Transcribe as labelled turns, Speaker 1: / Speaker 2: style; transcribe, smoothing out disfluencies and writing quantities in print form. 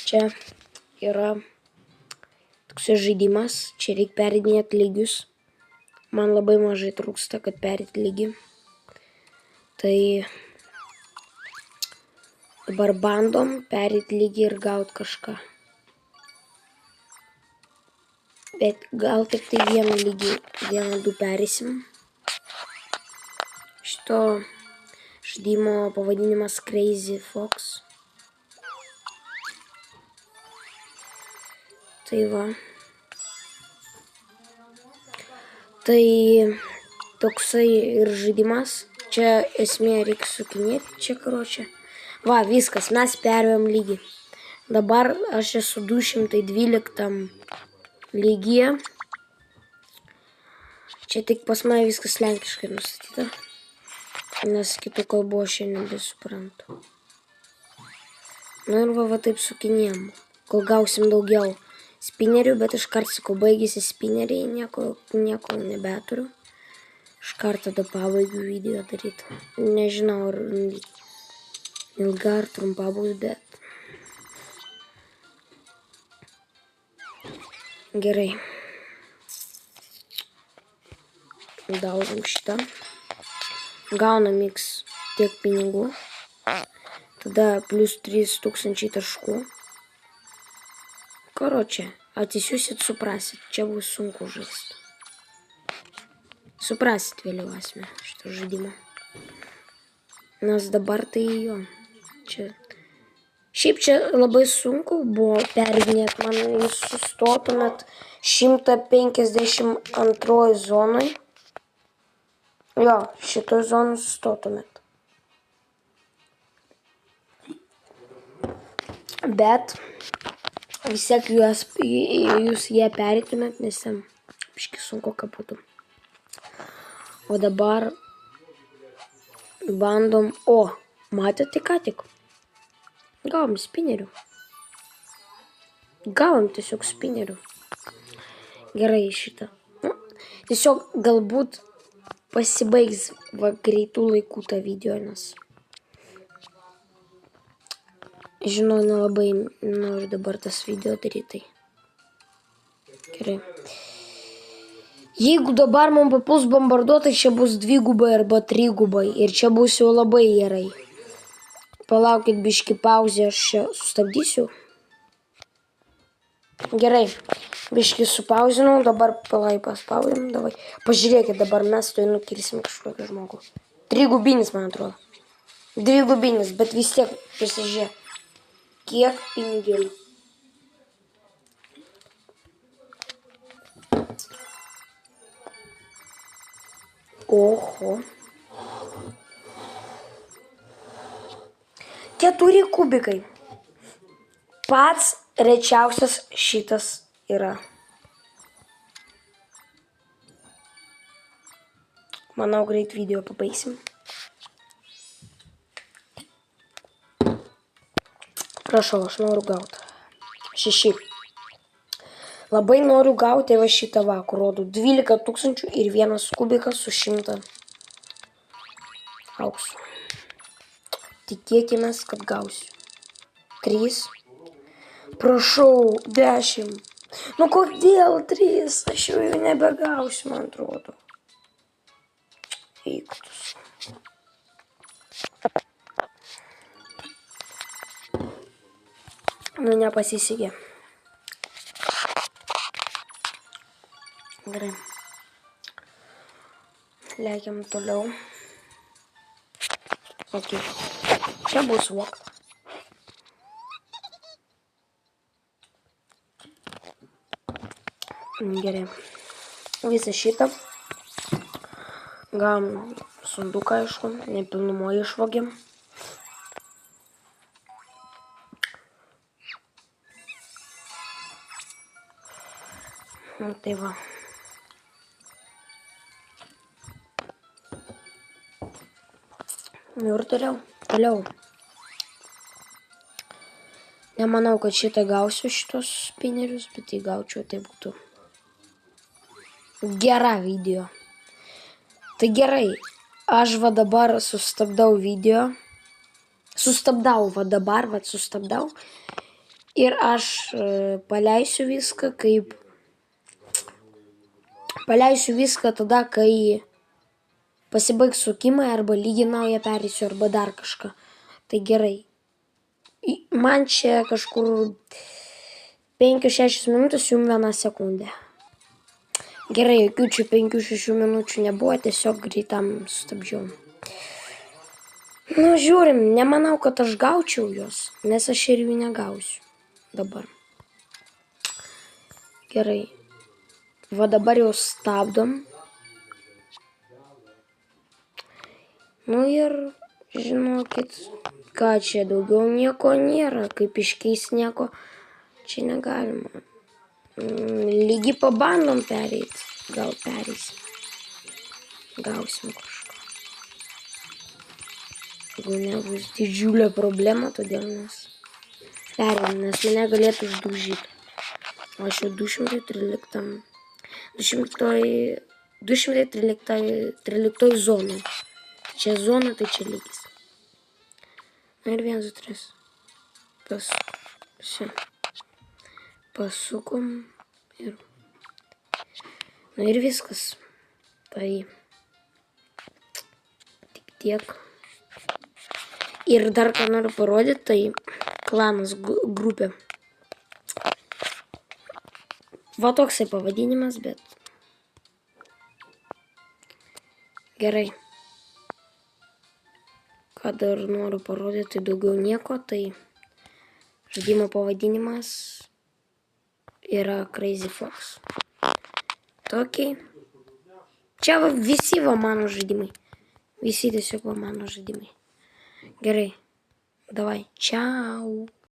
Speaker 1: Čia yra toks žaidimas, čia reikia peridinėti lygius. Man labai mažai trūksta, kad perėti lygį. Tai dabar bandom perėti lygį ir gauti kažką. Bet gal tik tai vieną lygį, 1-2 perėsim. Šito žaidimo pavadinimas Crazy Fox. Tai va. Tai toksai ir žaidimas. Čia esmė reikia sukinėti, čia karočią. Va, viskas, mes perėjom lygį. Dabar aš esu 212 lygyje. Čia tik pas mane viskas lenkiškai nustatyta. Nes kitų kalbų aš šiandien nesuprantu. Nu ir va taip sukinėjom. Kol gausim daugiau spinerių, bet iškart sakau, baigėsi spineriai, nieko nebeturiu. Iškart tada pabaigiu video daryti. Nežinau, ar ilga ar trumpa bus, bet gerai. Daužom šitą. Gaunam x tiek pinigų. Tada plus 3000 taškų. Karočią, atsisiusit, suprasit, čia bus sunku žaisti. Suprasit vėliau esmę šito žaidimo. Nes dabar tai jo. Šiaip čia labai sunku buvo peridinėti. Man jūs sustotumėt 152 zonai. Jo, šitoj zonai sustotumėt. Bet vis tiek jūs jie pereitumėt, nes ten biškį sunku ką būtų. O dabar bandom. O, matėte ką tik? Gavom spinerių. Gavom tiesiog spinerių. Gerai šitą. Tiesiog galbūt pasibaigs greitų laikų tą video, nes žinau, nelabai noriu dabar tas video daryti. Gerai. Jeigu dabar mums papuls bombarduotai, čia bus 2 arba 3. Ir čia bus jau labai gerai. Palaukit biškį pauzę, aš čia sustabdysiu. Gerai. Biškį supauzinau, dabar paspaudėm. Davai. Pažiūrėkit, dabar mes to nukirsim kažkokį žmogų. 3, man atrodo. 2, bet vis tiek pasižiūrėk. Kiek pinigėlių. Oho. 4 kubikai. Pats rečiausias šitas yra. Manau, greit video pabaigsim. Prašau, aš noriu gauti. 6. Labai noriu gauti va šitą va, kur rodo 12 000 ir 1 kubikas su 100 auksų. Tikėkime, kad gausiu. 3. Prašau, 10. Nu kodėl 3? Aš jau nebegausiu, man atrodo. Eiktus. Nu nepasisekė. Gerai. Lekiam toliau. Ok. Čia bus walk. Gerai. Visą šitą. Gavom sunduką, aišku, nepilnumo išvogėm. Tai va. Ir toliau. Nemanau, kad šitą gausiu šitos spinerius, bet jei gaučiau, tai būtų gera video. Tai gerai, aš va dabar sustabdau video. Sustabdau. Ir aš paleisiu viską tada, kai pasibaigs sukimai arba lygį naują perėsiu arba dar kažką. Tai gerai. Man čia kažkur 5-6 minutės, jums 1 sekundė. Gerai, jokių čia 5-6 minučių nebuvo, tiesiog greitam sustabdžiau. Nu, žiūrim, nemanau, kad aš gaučiau juos, nes aš ir jų negausiu dabar. Gerai. Va dabar jau stabdom. Nu ir, žinokit, ką čia daugiau nieko nėra, kaip iškeis nieko čia negalima. Lygi pabandom pereiti, gal pereisim. Gausim kažką. Jeigu nebus didžiulė problema, todėl mes pereim, nes mane galėtų uždaužyti. O aš jau 213 zonai. Čia zona, tai čia lygis. Na ir 1, 2, 3. Pasukom ir... Na ir viskas. Tai... Tik tiek. Ir dar ką noriu parodyti, tai klanas grupė. Va toksai pavadinimas, bet... Gerai. Ką dar noriu parodyti, tai daugiau nieko, tai žaidimo pavadinimas yra Crazy Fox. Tokiai. Čia visi va mano žaidimai. Visi tiesiog va mano žaidimai. Gerai. Davai. Čiau.